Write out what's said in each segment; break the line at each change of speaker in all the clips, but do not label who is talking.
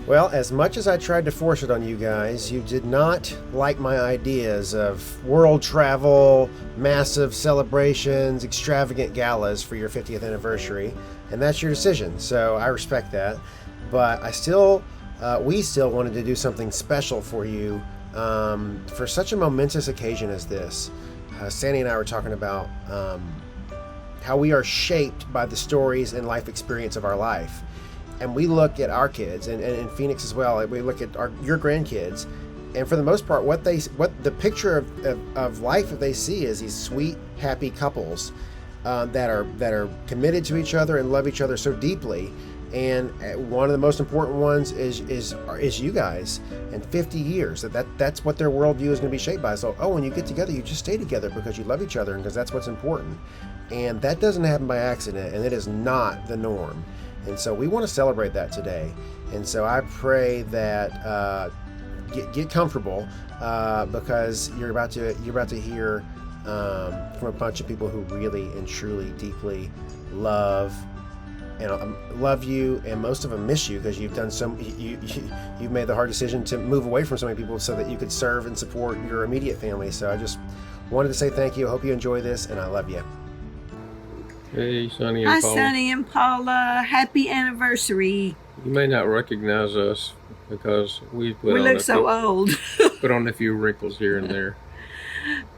Well, as much as I tried to force it on you guys, you did not like my ideas of world travel, massive celebrations, extravagant galas for your 50th anniversary, and that's your decision, so I respect that. But we still wanted to do something special for you for such a momentous occasion as this. Sandy and I were talking about how we are shaped by the stories and life experience of our life. And we look at our kids, and in Phoenix as well. We look at your grandkids, and for the most part, what the picture of life that they see is these sweet, happy couples that are committed to each other and love each other so deeply. And one of the most important ones is you guys. And 50 years, that's what their worldview is going to be shaped by. So, when you get together, you just stay together because you love each other and because that's what's important. And that doesn't happen by accident, and it is not the norm. And so we want to celebrate that today. And so I pray that get comfortable because you're about to hear from a bunch of people who really and truly deeply love you, and most of them miss you because you've done you've made the hard decision to move away from so many people so that you could serve and support your immediate family. So I just wanted to say thank you. I hope you enjoy this, and I love you.
Hey, Sonny and Paula.
Hi, Sonny and Paula. Happy anniversary.
You may not recognize us because we
look so old.
Put on a few wrinkles here and there.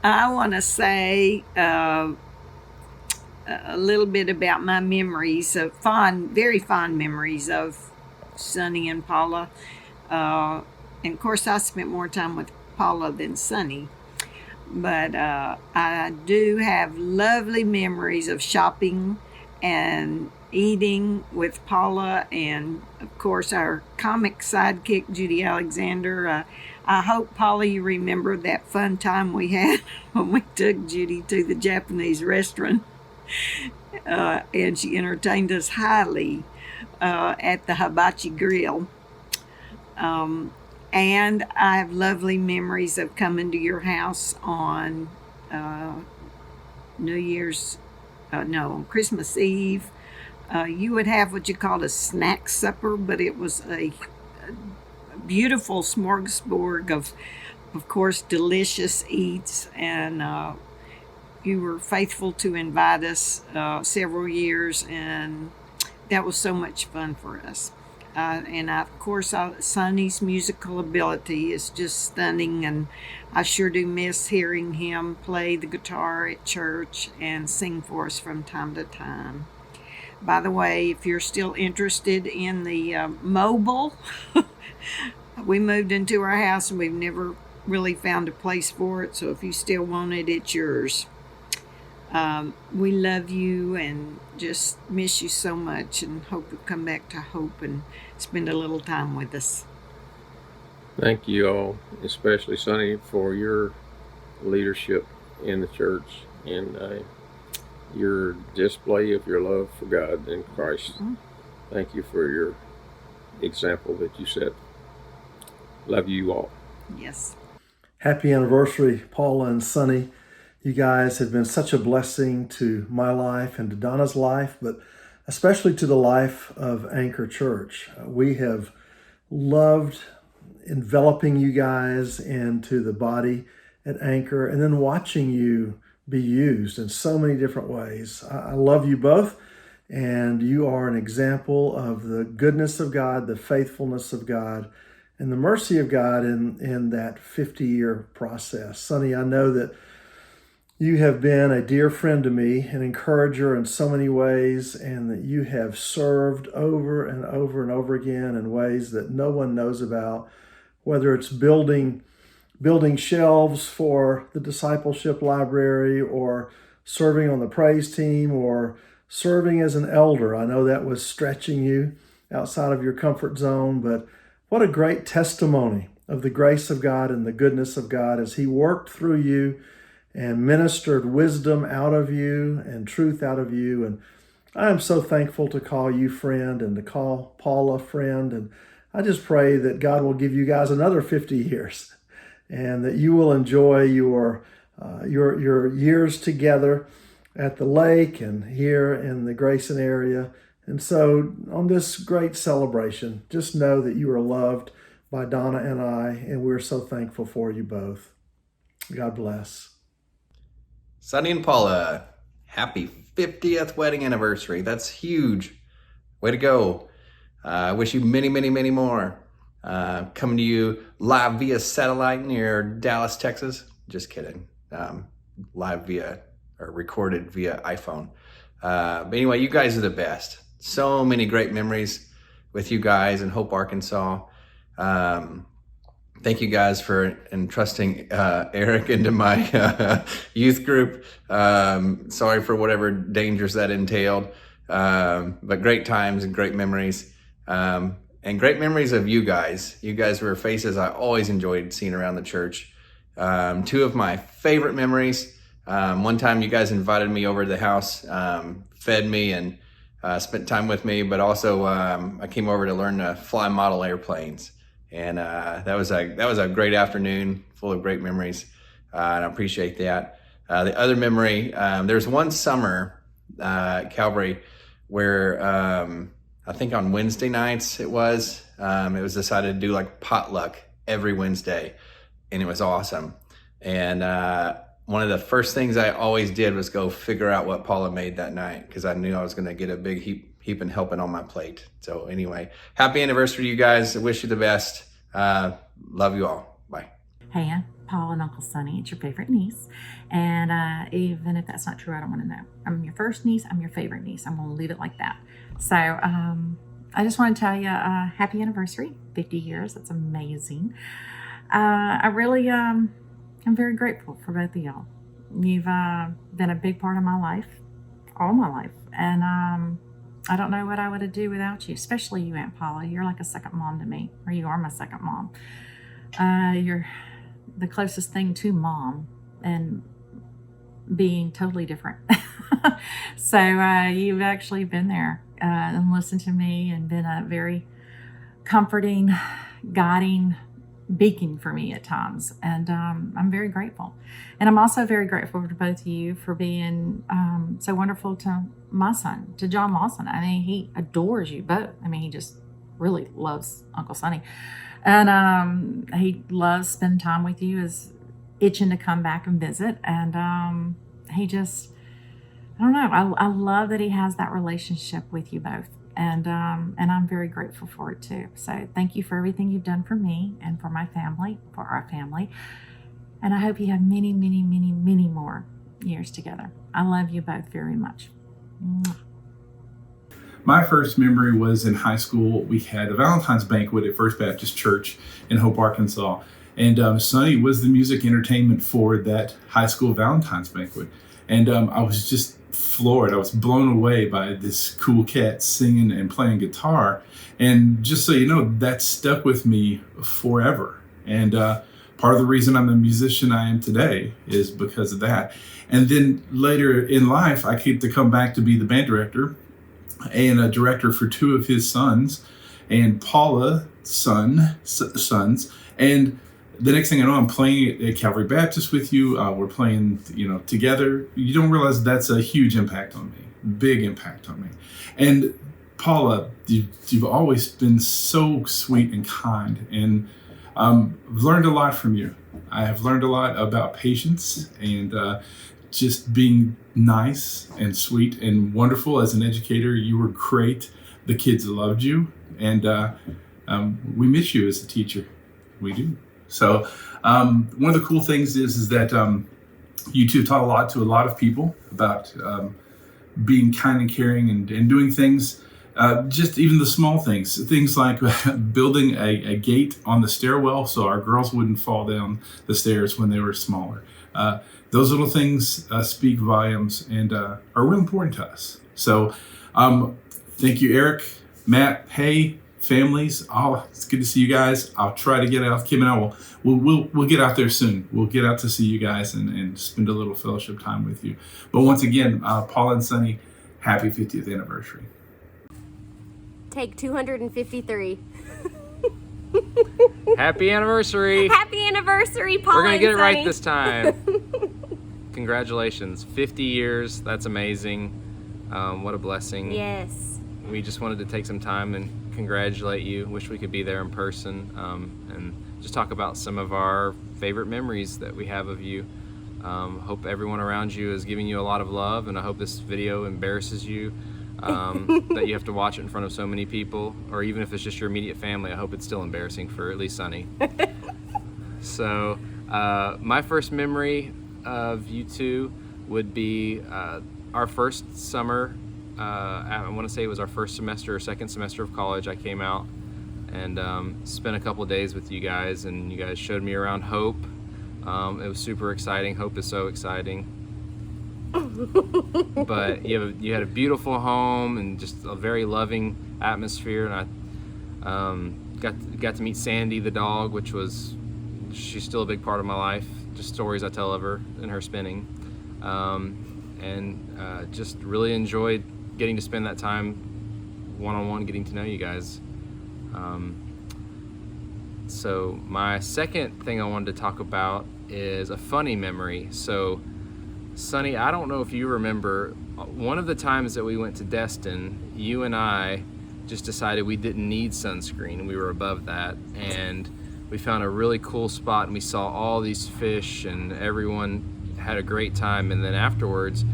I want to say a little bit about my memories of very fond memories of Sonny and Paula. And of course, I spent more time with Paula than Sonny. But I do have lovely memories of shopping and eating with Paula and, of course, our comic sidekick, Judy Alexander. I hope, Paula, you remember that fun time we had when we took Judy to the Japanese restaurant. And she entertained us highly at the Hibachi Grill. And I have lovely memories of coming to your house on Christmas Eve. You would have what you called a snack supper, but it was a beautiful smorgasbord of course, delicious eats. And you were faithful to invite us several years, and that was so much fun for us. And of course, Sonny's musical ability is just stunning, and I sure do miss hearing him play the guitar at church and sing for us from time to time. By the way, if you're still interested in the mobile, we moved into our house and we've never really found a place for it, so if you still want it, it's yours. We love you and just miss you so much, and hope you come back to Hope and spend a little time with us.
Thank you all, especially Sonny, for your leadership in the church and your display of your love for God and Christ. Mm-hmm. Thank you for your example that you set. Love you all.
Yes.
Happy anniversary, Paula and Sonny. You guys have been such a blessing to my life and to Donna's life, but especially to the life of Anchor Church. We have loved enveloping you guys into the body at Anchor and then watching you be used in so many different ways. I love you both, and you are an example of the goodness of God, the faithfulness of God, and the mercy of God in that 50-year process. Sonny, I know that you have been a dear friend to me, an encourager in so many ways, and that you have served over and over and over again in ways that no one knows about, whether it's building shelves for the discipleship library or serving on the praise team or serving as an elder. I know that was stretching you outside of your comfort zone, but what a great testimony of the grace of God and the goodness of God as He worked through you and ministered wisdom out of you and truth out of you. And I am so thankful to call you friend and to call Paula friend. And I just pray that God will give you guys another 50 years and that you will enjoy your years together at the lake and here in the Grayson area And so on this great celebration, just know that you are loved by Donna and I, and we're so thankful for you both. God bless.
Sonny and Paula, happy 50th wedding anniversary. That's huge. Way to go. I wish you many, many, many more. Coming to you live via satellite near Dallas, Texas. Just kidding. Live via, or recorded via iPhone. But anyway, you guys are the best. So many great memories with you guys in Hope, Arkansas. Thank you guys for entrusting Eric into my youth group. Sorry for whatever dangers that entailed. But great times and great memories. And great memories of you guys. You guys were faces I always enjoyed seeing around the church. Two of my favorite memories. One time you guys invited me over to the house, fed me and spent time with me, but also I came over to learn to fly model airplanes. And that was a great afternoon full of great memories, and I appreciate that. The other memory, there's one summer at Calvary where I think on Wednesday nights it was decided to do like potluck every Wednesday, and it was awesome. And one of the first things I always did was go figure out what Paula made that night, because I knew I was going to get a big heap and helping on my plate. So anyway, happy anniversary, you guys. I wish you the best. Love you all. Bye.
Hey, Paul and Uncle Sonny, it's your favorite niece. And even if that's not true, I don't want to know. I'm your first niece. I'm your favorite niece. I'm going to leave it like that. So I just want to tell you happy anniversary, 50 years. That's amazing. I really I'm very grateful for both of y'all. You've been a big part of my life, all my life. And I don't know what I would do without you, especially you, Aunt Paula. You're like a second mom to me, or you are my second mom. You're the closest thing to mom and being totally different. So you've actually been there and listened to me and been a very comforting, guiding beacon for me at times. And I'm very grateful. And I'm also very grateful to both of you for being so wonderful to my son, to John Lawson. I mean, he adores you both. I mean, he just really loves Uncle Sonny. And he loves spending time with you, is itching to come back and visit. And he just, I don't know, I love that he has that relationship with you both. And I'm very grateful for it too. So thank you for everything you've done for me and for my family, for our family. And I hope you have many, many, many, many more years together. I love you both very much. Mwah.
My first memory was in high school. We had a Valentine's banquet at First Baptist Church in Hope, Arkansas. And Sonny was the music entertainment for that high school Valentine's banquet. And I was just floored. I was blown away by this cool cat singing and playing guitar. And just so you know, that stuck with me forever. And part of the reason I'm the musician I am today is because of that. And then later in life, I get to come back to be the band director and a director for two of his sons, and Paula's sons. And the next thing I know, I'm playing at Calvary Baptist with you. We're playing, together. You don't realize that's a huge impact on me, big impact on me. And Paula, you've always been so sweet and kind, and I've learned a lot from you. I have learned a lot about patience and just being nice and sweet and wonderful as an educator. You were great. The kids loved you, and we miss you as a teacher. We do. So one of the cool things is that you two taught a lot to a lot of people about being kind and caring and doing things, just even the small things like building a gate on the stairwell so our girls wouldn't fall down the stairs when they were smaller. Those little things speak volumes and are real important to us. So thank you, Eric, Matt, hey, families. It's good to see you guys. I'll try to get out. Kim and I we'll get out there soon. We'll get out to see you guys and spend a little fellowship time with you. But once again, Paul and Sonny, happy 50th anniversary.
Take 253.
Happy anniversary.
Happy anniversary, Paul.
We're going to get it right
Sonny.
this time. Congratulations. 50 years. That's amazing. What a blessing.
Yes.
we just wanted to take some time and congratulate you. Wish we could be there in person, and just talk about some of our favorite memories that we have of you. Hope everyone around you is giving you a lot of love, and I hope this video embarrasses you, that you have to watch it in front of so many people, or even if it's just your immediate family, I hope it's still embarrassing for at least Sunny. So my first memory of you two would be our first summer. I want to say it was our first semester or second semester of college. I came out and spent a couple of days with you guys, and you guys showed me around Hope. It was super exciting. Hope is so exciting. But you had a beautiful home and just a very loving atmosphere, and I got to meet Sandy the dog, which was, she's still a big part of my life. Just stories I tell of her and her spinning, and just really enjoyed getting to spend that time one-on-one, getting to know you guys. So my second thing I wanted to talk about is a funny memory. So Sunny, I don't know if you remember, one of the times that we went to Destin, you and I just decided we didn't need sunscreen. We were above that, and we found a really cool spot, and we saw all these fish, and everyone had a great time. And then afterwards,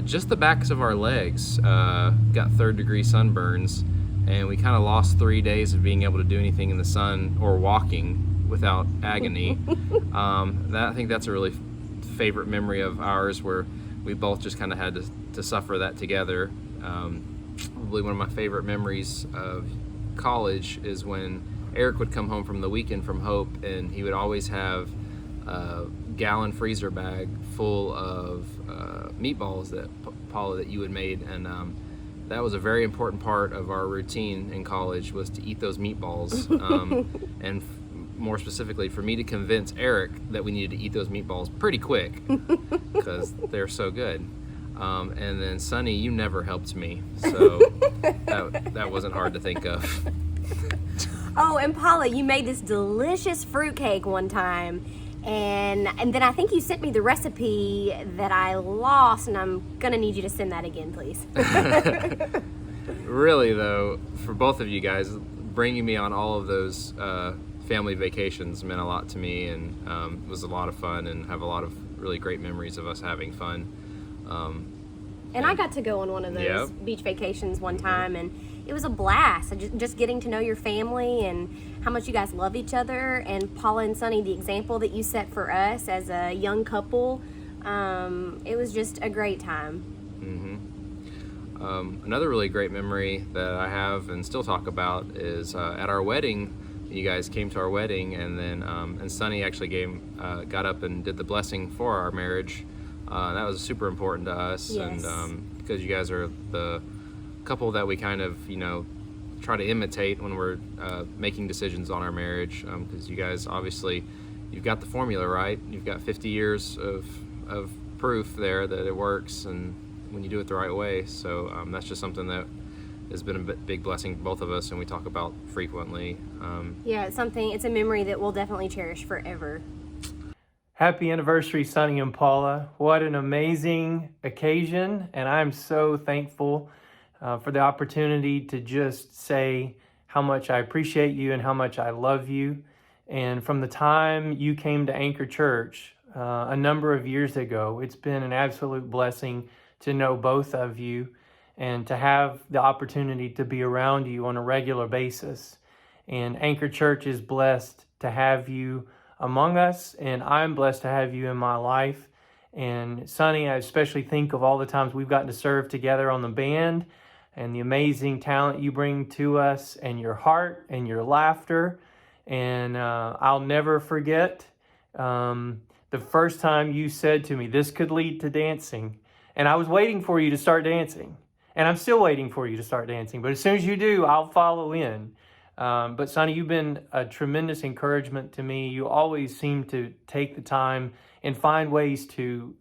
just the backs of our legs got third-degree sunburns, and we kind of lost 3 days of being able to do anything in the sun or walking without agony. I think that's a really favorite memory of ours, where we both just kind of had to suffer that together. Probably one of my favorite memories of college is when Eric would come home from the weekend from Hope, and he would always have a gallon freezer bag full of meatballs that Paula, that you had made, and that was a very important part of our routine in college, was to eat those meatballs. And more specifically, for me to convince Eric that we needed to eat those meatballs pretty quick because they're so good. And then Sunny, you never helped me, so that wasn't hard to think of.
Oh, and Paula, you made this delicious fruitcake one time, and then I think you sent me the recipe that I lost, and I'm gonna need you to send that again, please.
Really though, for both of you guys, bringing me on all of those family vacations meant a lot to me, and it was a lot of fun, and have a lot of really great memories of us having fun.
And I got to go on one of those beach vacations one time, and it was a blast. Just getting to know your family and how much you guys love each other. And Paula and Sunny, the example that you set for us as a young couple, it was just a great time.
Another really great memory that I have and still talk about is at our wedding. You guys came to our wedding, and then and Sunny actually got up and did the blessing for our marriage. That was super important to us.
Yes.
And because you guys are the couple that we kind of, try to imitate when we're making decisions on our marriage, because you guys, obviously, you've got the formula right. You've got 50 years of proof there that it works, and when you do it the right way. So that's just something that has been a big blessing to both of us, and we talk about frequently.
Yeah, it's a memory that we'll definitely cherish forever.
Happy anniversary, Sunny and Paula. What an amazing occasion, and I'm so thankful for the opportunity to just say how much I appreciate you and how much I love you. And from the time you came to Anchor Church a number of years ago, it's been an absolute blessing to know both of you and to have the opportunity to be around you on a regular basis. And Anchor Church is blessed to have you among us, and I'm blessed to have you in my life. And Sunny, I especially think of all the times we've gotten to serve together on the band, and the amazing talent you bring to us, and your heart and your laughter. And I'll never forget the first time you said to me, "This could lead to dancing." And I was waiting for you to start dancing, and I'm still waiting for you to start dancing, but as soon as you do, I'll follow in. But Sunny, you've been a tremendous encouragement to me. You always seem to take the time and find ways to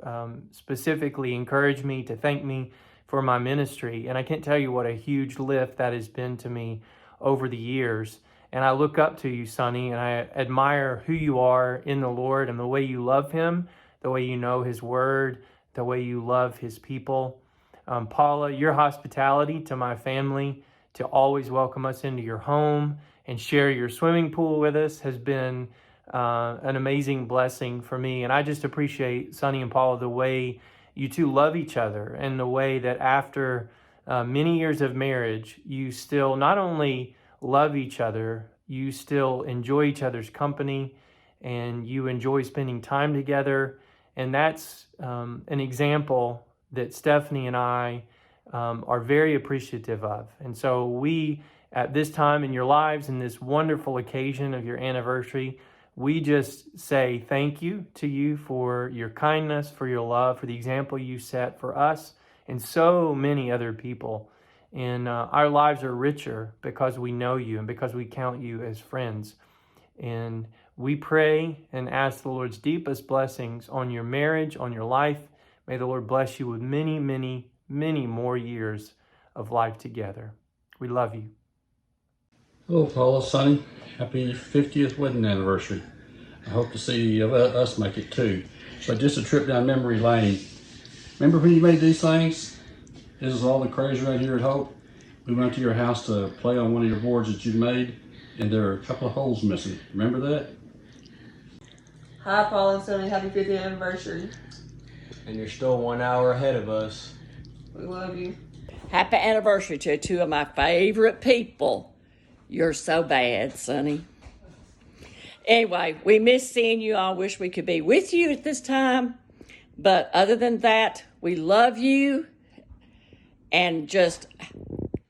specifically encourage me, to thank me for my ministry. And I can't tell you what a huge lift that has been to me over the years. And I look up to you, Sunny, and I admire who you are in the Lord and the way you love Him, the way you know His Word, the way you love His people. Paula, your hospitality to my family, to always welcome us into your home and share your swimming pool with us has been an amazing blessing for me. And I just appreciate, Sonny and Paula, the way you two love each other and the way that after many years of marriage, you still not only love each other, you still enjoy each other's company and you enjoy spending time together. And that's an example that Stephanie and I are very appreciative of. And so we, at this time in your lives, in this wonderful occasion of your anniversary, we just say thank you to you for your kindness, for your love, for the example you set for us and so many other people. And our lives are richer because we know you and because we count you as friends. And we pray and ask the Lord's deepest blessings on your marriage, on your life. May the Lord bless you with many, many, many more years of life together. We love you.
Hello, Paula, Sonny. Happy 50th wedding anniversary. I hope to see us make it too. But just a trip down memory lane. Remember when you made these things? This is all the crazy right here at Hope. We went to your house to play on one of your boards that you made, and there are a couple of holes missing. Remember that?
Hi, Paula and Sonny. Happy 50th anniversary.
And you're still 1 hour ahead of us.
We love you.
Happy anniversary to two of my favorite people. You're so bad, Sonny. Anyway, we miss seeing you. I wish we could be with you at this time. But other than that, we love you. And just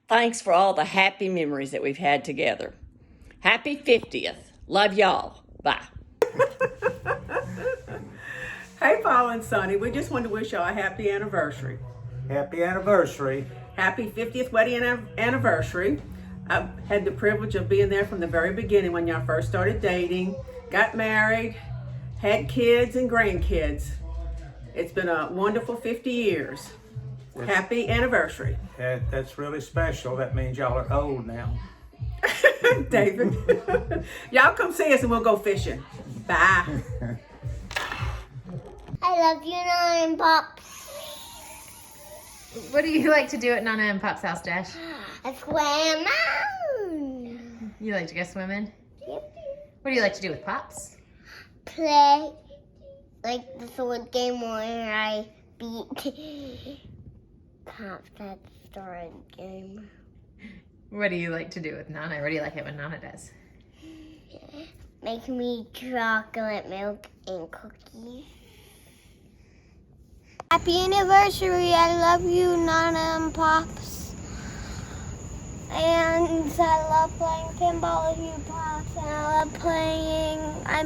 thanks for all the happy memories that we've had together. Happy 50th. Love y'all. Bye.
Hey, Paul and Sonny. We just wanted to wish y'all a happy anniversary.
Happy anniversary.
Happy 50th wedding anniversary. I had the privilege of being there from the very beginning when y'all first started dating, got married, had kids and grandkids. It's been a wonderful 50 years. Happy anniversary.
That's really special. That means y'all are old now.
David. Y'all come see us and we'll go fishing. Bye.
I love you, Nana and Pops.
What do you like to do at Nana and Pop's house, Dash?
I swim.
You like to go swimming?
Yep.
What do you like to do with Pops?
Play like the sword game where I beat Pops at the sword game.
What do you like to do with Nana? What do you like it when Nana does?
Make me chocolate milk and cookies. Happy anniversary. I love you, Nana and Pops. And I love playing pinball with you, Pops. And I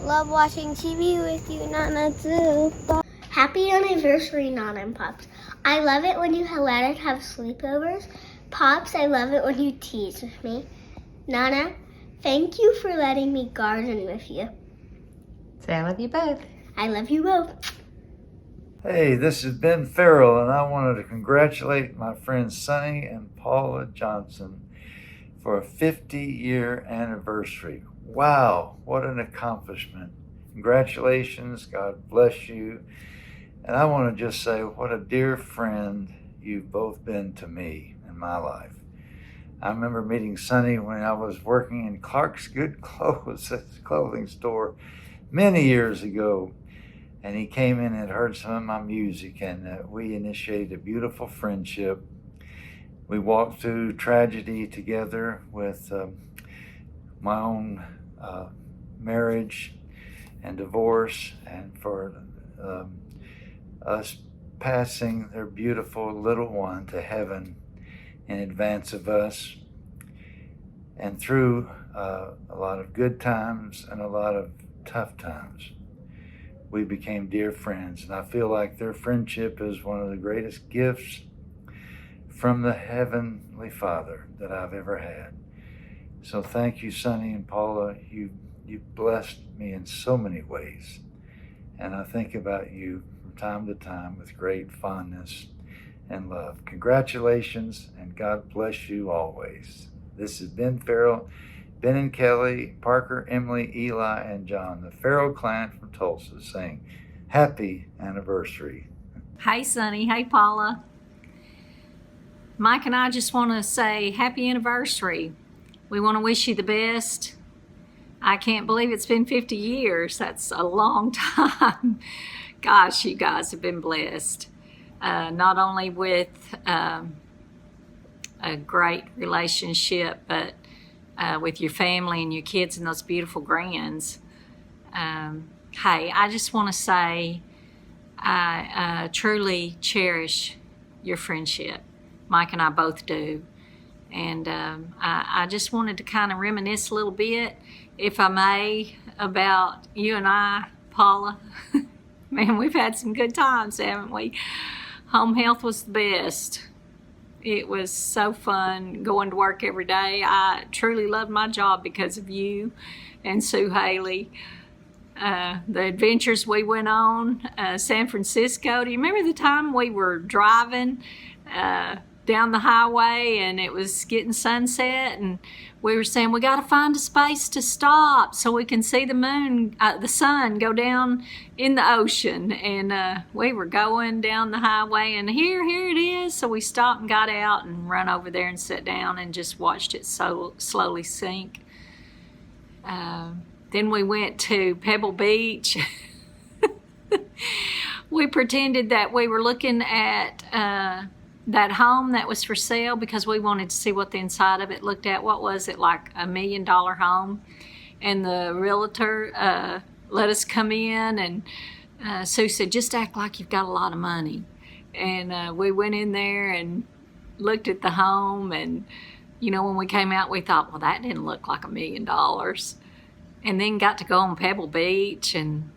love watching TV with you, Nana, too. Happy anniversary, Nana and Pops. I love it when you let us have sleepovers. Pops, I love it when you tease with me. Nana, thank you for letting me garden with you.
Say I love you both.
I love you both.
Hey, this is Ben Farrell, and I wanted to congratulate my friends Sonny and Paula Johnson for a 50-year anniversary. Wow, what an accomplishment. Congratulations, God bless you. And I want to just say what a dear friend you've both been to me in my life. I remember meeting Sonny when I was working in Clark's Good Clothes clothing store many years ago. And he came in and heard some of my music, and we initiated a beautiful friendship. We walked through tragedy together with my own marriage and divorce, and for us passing their beautiful little one to heaven in advance of us. And through a lot of good times and a lot of tough times, we became dear friends, and I feel like their friendship is one of the greatest gifts from the Heavenly Father that I've ever had. So thank you, Sonny and Paula. You blessed me in so many ways, and I think about you from time to time with great fondness and love. Congratulations, and God bless you always. This is Ben Farrell, Ben and Kelly, Parker, Emily, Eli, and John, the Farrell clan from Tulsa, saying happy anniversary.
Hey, Sonny. Hey, Paula. Mike and I just want to say happy anniversary. We want to wish you the best. I can't believe it's been 50 years. That's a long time. Gosh, you guys have been blessed. Not only with a great relationship, but with your family and your kids and those beautiful grands. Hey, I just want to say I truly cherish your friendship. Mike and I both do. And I just wanted to kind of reminisce a little bit, if I may, about you and I, Paula. Man, we've had some good times, haven't we? Home health was the best. It was so fun going to work every day. I truly loved my job because of you and Sue Haley. The adventures we went on, San Francisco. Do you remember the time we were driving down the highway and it was getting sunset and we were saying we got to find a space to stop so we can see the sun go down in the ocean, and we were going down the highway and here it is. So we stopped and got out and run over there and sat down and just watched it so slowly sink. Then we went to Pebble Beach. We pretended that we were looking at that home that was for sale because we wanted to see what the inside of it looked at. What was it, like $1 million home? And the realtor let us come in, and Sue said, just act like you've got a lot of money. And we went in there and looked at the home, and you know, when we came out, we thought, well, that didn't look like $1 million. And then got to go on Pebble Beach and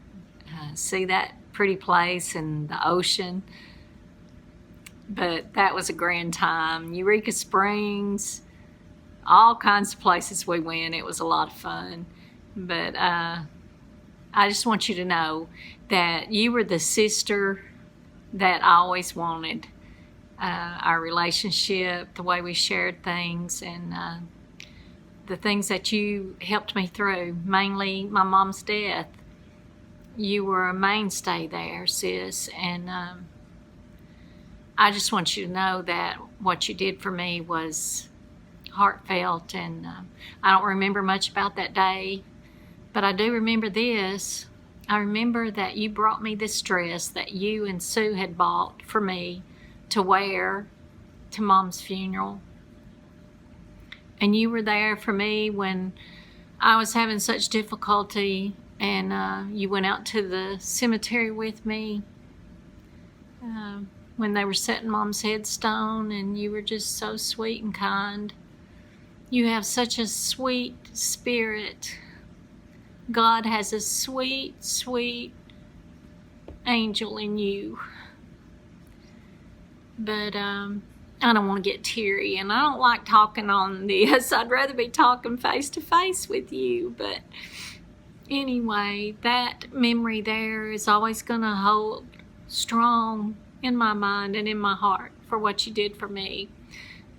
see that pretty place and the ocean. But that was a grand time. Eureka Springs, all kinds of places we went. It was a lot of fun. But I just want you to know that you were the sister that I always wanted. Our relationship, the way we shared things, and the things that you helped me through, mainly my mom's death. You were a mainstay there, sis, and I just want you to know that what you did for me was heartfelt, and I don't remember much about that day, but I do remember this. I remember that you brought me this dress that you and Sue had bought for me to wear to Mom's funeral. And you were there for me when I was having such difficulty, and you went out to the cemetery with me when they were setting Mom's headstone, and you were just so sweet and kind. You have such a sweet spirit. God has a sweet, sweet angel in you. But I don't want to get teary, and I don't like talking on this. I'd rather be talking face to face with you. But anyway, that memory there is always going to hold strong in my mind and in my heart for what you did for me.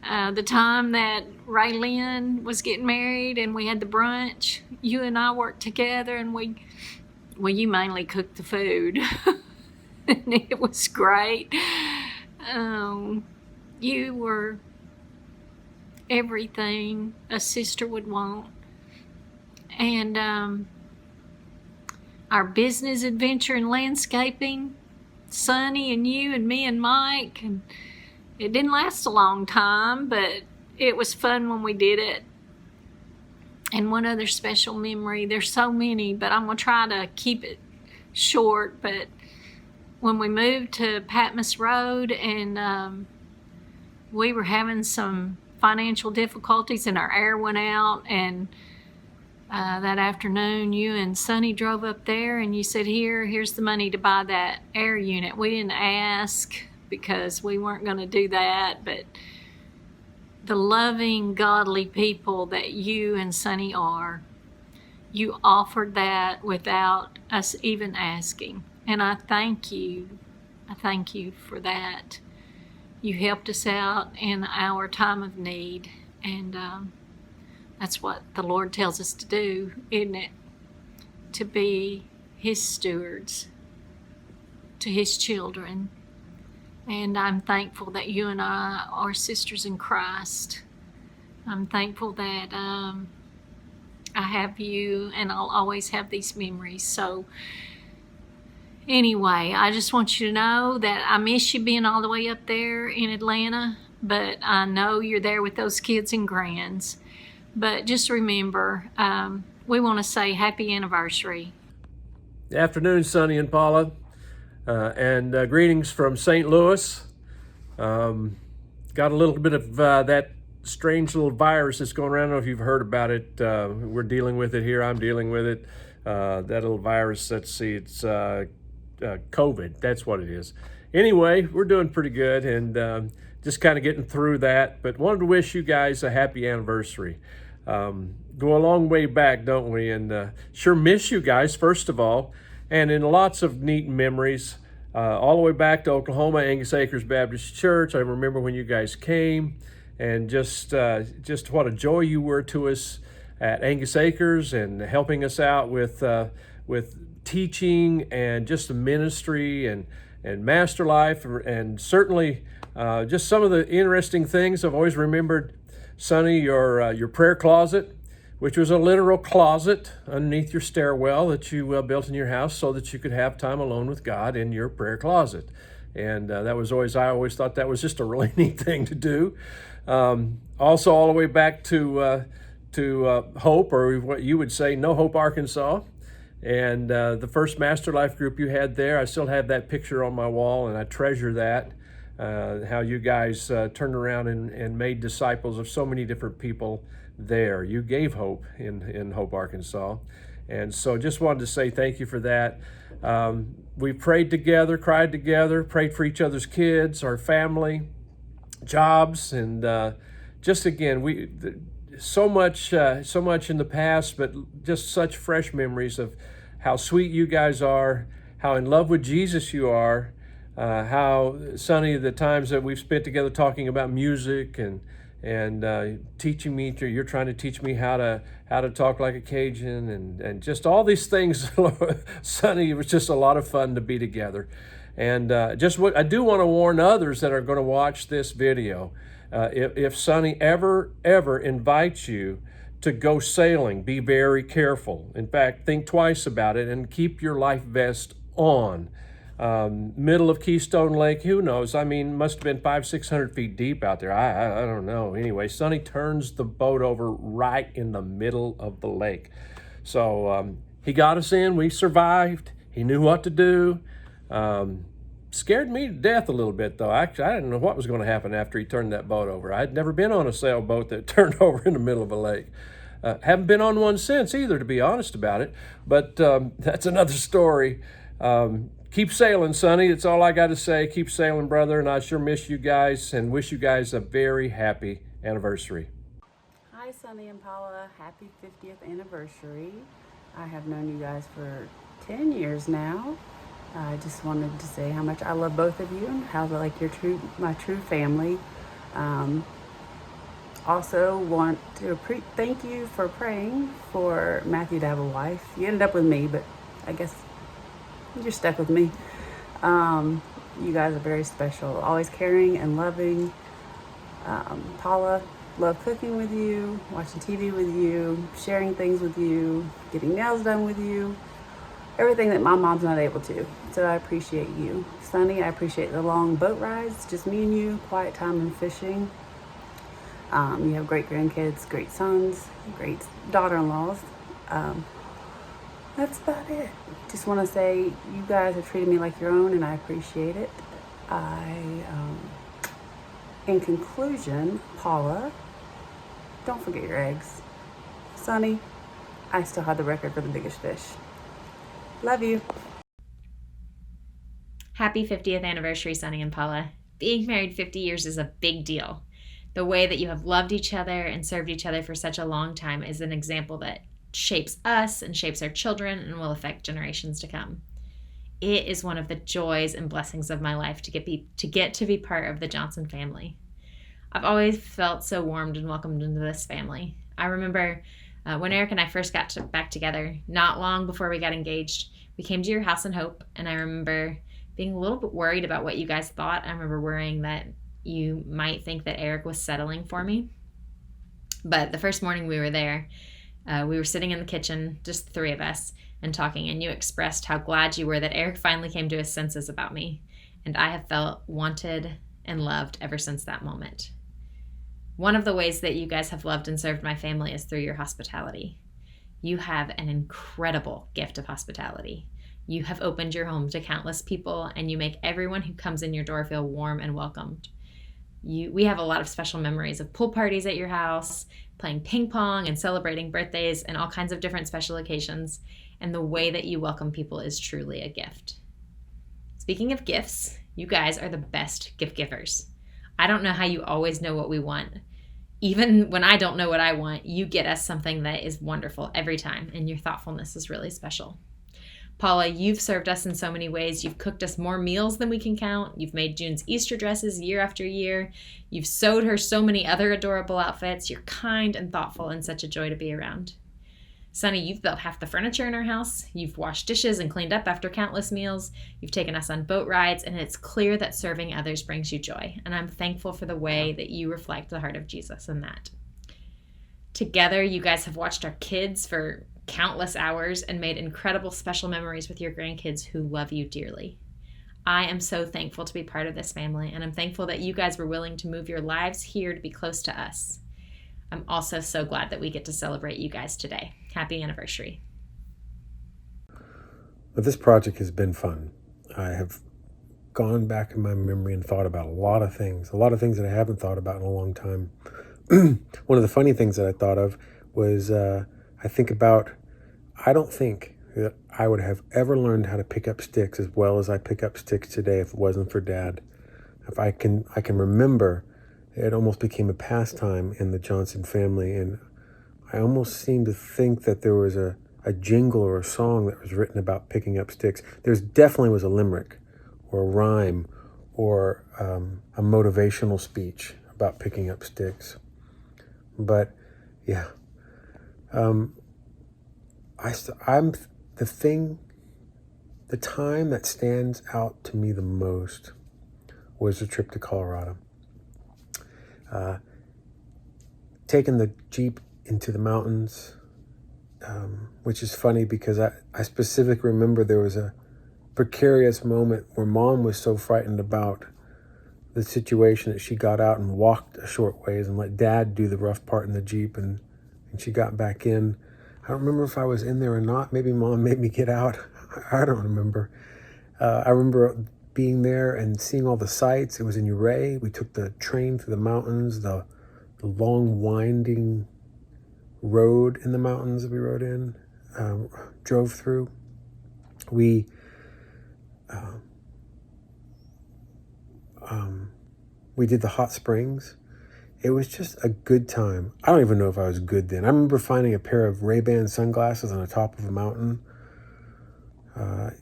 The time that Ray Lynn was getting married and we had the brunch, you and I worked together, and you mainly cooked the food. And it was great. You were everything a sister would want. And our business adventure in landscaping, Sonny and you and me and Mike, and it didn't last a long time, but it was fun when we did it. And one other special memory, there's so many, but I'm going to try to keep it short. But when we moved to Patmos Road, and we were having some financial difficulties and our air went out, and that afternoon you and Sonny drove up there and you said, here's the money to buy that air unit. We didn't ask because we weren't going to do that, but the loving, godly people that you and Sonny are, you offered that without us even asking. And I thank you. I thank you for that. You helped us out in our time of need, and that's what the Lord tells us to do, isn't it? To be His stewards to His children. And I'm thankful that you and I are sisters in Christ. I'm thankful that I have you, and I'll always have these memories. So anyway, I just want you to know that I miss you being all the way up there in Atlanta, but I know you're there with those kids and grands. But just remember, we want to say happy anniversary.
Good afternoon, Sonny and Paula, and greetings from St. Louis. Got a little bit of that strange little virus that's going around. I don't know if you've heard about it. We're dealing with it here. I'm dealing with it. That little virus, let's see, it's COVID. That's what it is. Anyway, we're doing pretty good and just kind of getting through that. But wanted to wish you guys a happy anniversary. Go a long way back, don't we? And sure miss you guys, first of all, and in lots of neat memories. All the way back to Oklahoma, Angus Acres Baptist Church. I remember when you guys came, and just what a joy you were to us at Angus Acres and helping us out with teaching and just the ministry and Master Life, and certainly just some of the interesting things. I've always remembered, Sonny, your prayer closet, which was a literal closet underneath your stairwell that you built in your house so that you could have time alone with God in your prayer closet. And that was always, I always thought that was just a really neat thing to do. Also, all the way back to Hope, or what you would say, No Hope, Arkansas. And the first Master Life group you had there, I still have that picture on my wall, and I treasure that. How you guys turned around and made disciples of so many different people there. You gave hope in Hope, Arkansas. And so just wanted to say thank you for that. We prayed together, cried together, prayed for each other's kids, our family, jobs, and just again, so much in the past, but just such fresh memories of how sweet you guys are, how in love with Jesus you are, how, Sonny, the times that we've spent together talking about music and teaching me, you're trying to teach me how to talk like a Cajun, and just all these things. Sonny, it was just a lot of fun to be together. And I do want to warn others that are going to watch this video. If Sonny ever invites you to go sailing, be very careful. In fact, think twice about it and keep your life vest on. Middle of Keystone Lake, who knows? I mean, must have been 500-600 feet deep out there. I don't know. Anyway, Sonny turns the boat over right in the middle of the lake. So he got us in. We survived. He knew what to do. Scared me to death a little bit, though. Actually, I didn't know what was going to happen after he turned that boat over. I'd never been on a sailboat that turned over in the middle of a lake. Haven't been on one since either, to be honest about it. But that's another story. Keep sailing, Sonny. That's all I got to say. Keep sailing, brother. And I sure miss you guys and wish you guys a very happy anniversary.
Hi, Sonny and Paula. Happy 50th anniversary. I have known you guys for 10 years now. I just wanted to say how much I love both of you and how like my true family. Also want to thank you for praying for Matthew to have a wife. You ended up with me, but I guess you're stuck with me. You guys are very special, always caring and loving. Paula, love cooking with you, watching TV with you, sharing things with you, getting nails done with you. Everything that my mom's not able to. So I appreciate you. Sonny, I appreciate the long boat rides, just me and you, quiet time and fishing. You have great grandkids, great sons, great daughter-in-laws. That's about it. Just want to say you guys have treated me like your own, and I appreciate it. In conclusion, Paula, don't forget your eggs. Sonny, I still have the record for the biggest fish. Love you.
Happy 50th anniversary, Sonny and Paula. Being married 50 years is a big deal. The way that you have loved each other and served each other for such a long time is an example that shapes us and shapes our children and will affect generations to come. It is one of the joys and blessings of my life to get to be part of the Johnson family. I've always felt so warmed and welcomed into this family. I remember when Eric and I first got back together, not long before we got engaged, we came to your house in Hope, and I remember being a little bit worried about what you guys thought. I remember worrying that you might think that Eric was settling for me. But the first morning we were there, we were sitting in the kitchen, just the three of us, and talking, and you expressed how glad you were that Eric finally came to his senses about me. And I have felt wanted and loved ever since that moment. One of the ways that you guys have loved and served my family is through your hospitality. You have an incredible gift of hospitality. You have opened your home to countless people, and you make everyone who comes in your door feel warm and welcomed. We have a lot of special memories of pool parties at your house, playing ping pong and celebrating birthdays and all kinds of different special occasions. And the way that you welcome people is truly a gift. Speaking of gifts, you guys are the best gift givers. I don't know how you always know what we want. Even when I don't know what I want, you get us something that is wonderful every time, and your thoughtfulness is really special. Paula, you've served us in so many ways. You've cooked us more meals than we can count. You've made June's Easter dresses year after year. You've sewed her so many other adorable outfits. You're kind and thoughtful and such a joy to be around. Sonny, you've built half the furniture in our house. You've washed dishes and cleaned up after countless meals. You've taken us on boat rides, and it's clear that serving others brings you joy. And I'm thankful for the way that you reflect the heart of Jesus in that. Together, you guys have watched our kids for countless hours and made incredible special memories with your grandkids who love you dearly. I am so thankful to be part of this family, and I'm thankful that you guys were willing to move your lives here to be close to us. I'm also so glad that we get to celebrate you guys today. Happy anniversary.
But this project has been fun. I have gone back in my memory and thought about a lot of things that I haven't thought about in a long time. One of the funny things that I thought of was I don't think that I would have ever learned how to pick up sticks as well as I pick up sticks today if it wasn't for Dad. If I can remember, it almost became a pastime in the Johnson family, and I almost seem to think that there was a jingle or a song that was written about picking up sticks. There definitely was a limerick or a rhyme or a motivational speech about picking up sticks. But yeah, I'm the time that stands out to me the most was the trip to Colorado. Taking the Jeep into the mountains, which is funny because I specifically remember there was a precarious moment where Mom was so frightened about the situation that she got out and walked a short ways and let Dad do the rough part in the Jeep, and she got back in. I don't remember if I was in there or not. Maybe Mom made me get out. I don't remember. I remember being there and seeing all the sights. It was in Ouray. We took the train through the mountains, the long winding road in the mountains that we rode in, drove through. We did the hot springs. It was just a good time. I don't even know if I was good then. I remember finding a pair of Ray-Ban sunglasses on the top of a mountain.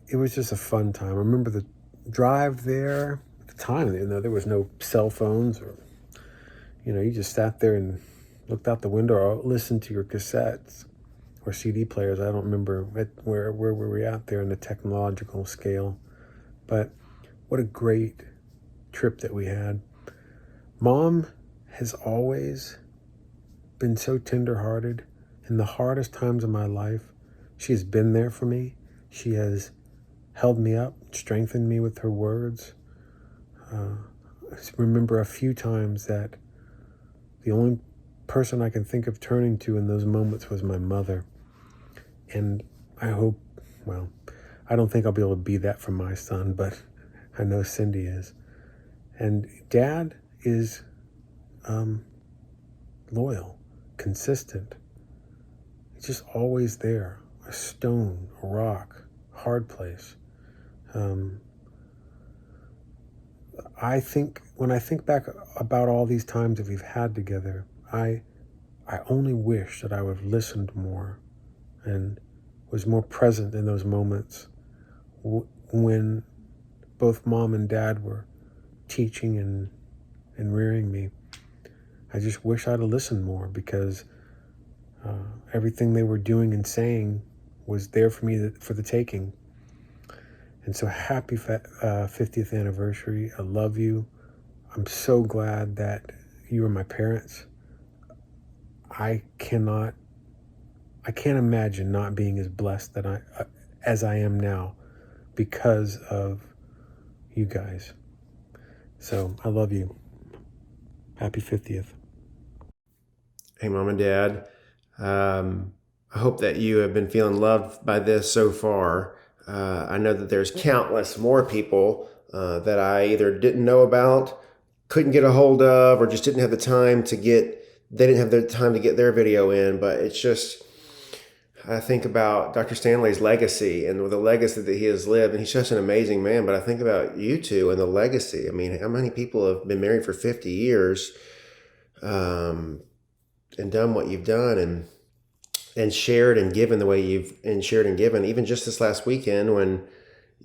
It was just a fun time. I remember the drive there. At the time, there was no cell phones, or you just sat there and looked out the window or listened to your cassettes or CD players. I don't remember where were we at there in the technological scale. But what a great trip that we had. Mom has always been so tender-hearted. In the hardest times of my life, she has been there for me. She has held me up, strengthened me with her words. I remember a few times that the only person I can think of turning to in those moments was my mother. And I don't think I'll be able to be that for my son, but I know Cindy is. And Dad is loyal, consistent. He's just always there. A stone, a rock, hard place. When I think back about all these times that we've had together, I only wish that I would have listened more and was more present in those moments when both Mom and Dad were teaching and rearing me. I just wish I'd have listened more, because everything they were doing and saying was there for me for the taking. And so happy 50th anniversary. I love you. I'm so glad that you are my parents. I can't imagine not being as blessed as I am now because of you guys. So I love you. Happy 50th.
Hey, Mom and Dad. I hope that you have been feeling loved by this so far. I know that there's countless more people that I either didn't know about, couldn't get a hold of, or just didn't have the time to get their video in. But it's just, I think about Dr. Stanley's legacy and the legacy that he has lived, and he's just an amazing man. But I think about you two and the legacy. I mean, how many people have been married for 50 years and done what you've done and shared and given the way you've shared and given. Even just this last weekend when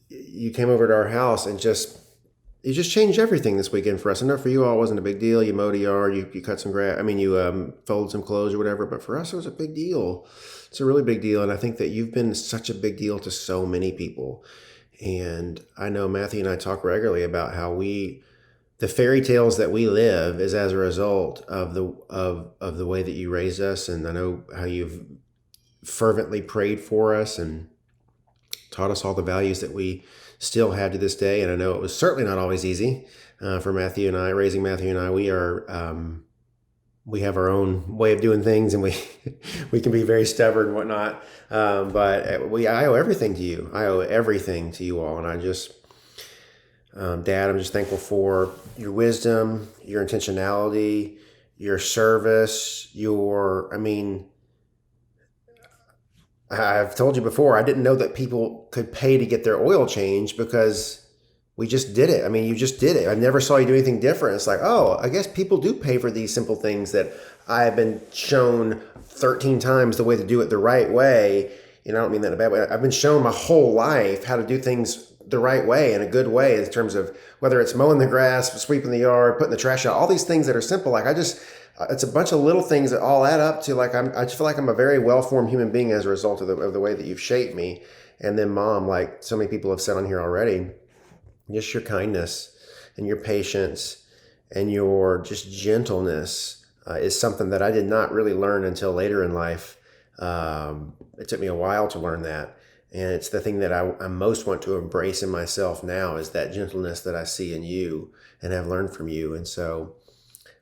you came over to our house and you just changed everything this weekend for us. I know for you all it wasn't a big deal. You mowed a yard, you cut some grass. I mean, you folded some clothes or whatever. But for us, it was a big deal. It's a really big deal. And I think that you've been such a big deal to so many people. And I know Matthew and I talk regularly about how the fairy tales that we live is as a result of the way that you raised us. And I know how you've fervently prayed for us and taught us all the values that we still have to this day. And I know it was certainly not always easy for Matthew and I. Raising Matthew and I, we have our own way of doing things, and we can be very stubborn and whatnot. But I owe everything to you. I owe everything to you all. And I just, Dad, I'm just thankful for your wisdom, your intentionality, your service, I've told you before, I didn't know that people could pay to get their oil changed because we just did it. I mean, you just did it. I never saw you do anything different. It's like, oh, I guess people do pay for these simple things that I have been shown 13 times the way to do it the right way. I don't mean that in a bad way. I've been shown my whole life how to do things the right way, in a good way, in terms of whether it's mowing the grass, sweeping the yard, putting the trash out, all these things that are simple. It's a bunch of little things that all add up to I just feel like I'm a very well-formed human being as a result of the way that you've shaped me. And then Mom, like so many people have said on here already, just your kindness and your patience and your just gentleness is something that I did not really learn until later in life. It took me a while to learn that. And it's the thing that I most want to embrace in myself now, is that gentleness that I see in you and have learned from you. And so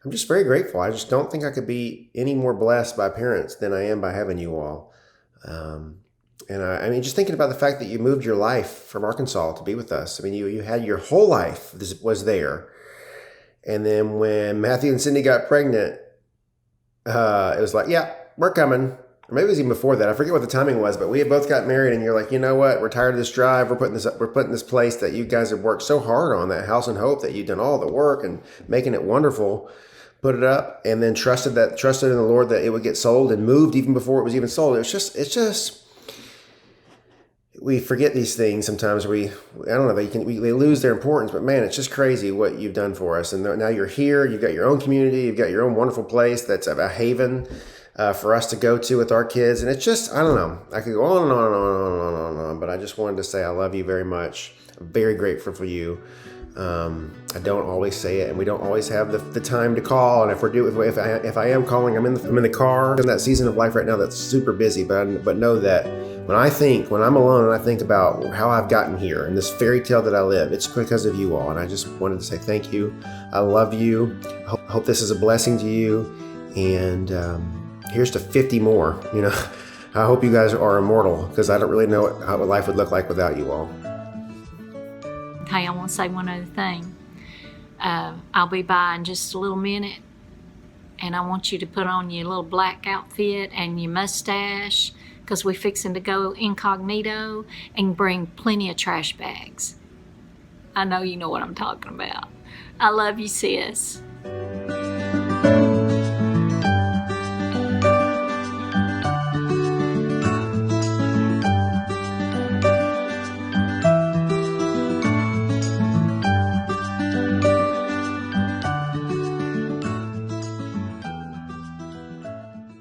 I'm just very grateful. I just don't think I could be any more blessed by parents than I am by having you all. And just thinking about the fact that you moved your life from Arkansas to be with us. I mean, you had your whole life was there. And then when Matthew and Cindy got pregnant, it was like, yeah, we're coming. Or maybe it was even before that. I forget what the timing was, but we had both got married, and you're like, you know what? We're tired of this drive. We're putting this place that you guys have worked so hard on, that House and Hope, that you've done all the work and making it wonderful. Put it up, and then trusted in the Lord that it would get sold, and moved even before it was even sold. It's just we forget these things sometimes. They lose their importance, but man, it's just crazy what you've done for us. And now you're here. You've got your own community. You've got your own wonderful place that's a haven for us to go to with our kids. And it's just, I don't know. I could go on and on and on and on and on, but I just wanted to say I love you very much. I'm very grateful for you. I don't always say it, and we don't always have the time to call. And if I am calling, I'm in the car in that season of life right now that's super busy. But know that when I'm alone and I think about how I've gotten here and this fairy tale that I live, it's because of you all. And I just wanted to say thank you. I love you. I hope this is a blessing to you. And here's to 50 more. I hope you guys are immortal, because I don't really know what life would look like without you all.
Hey, I want to say one other thing. I'll be by in just a little minute, and I want you to put on your little black outfit and your mustache, because we're fixing to go incognito, and bring plenty of trash bags. I know you know what I'm talking about. I love you, sis.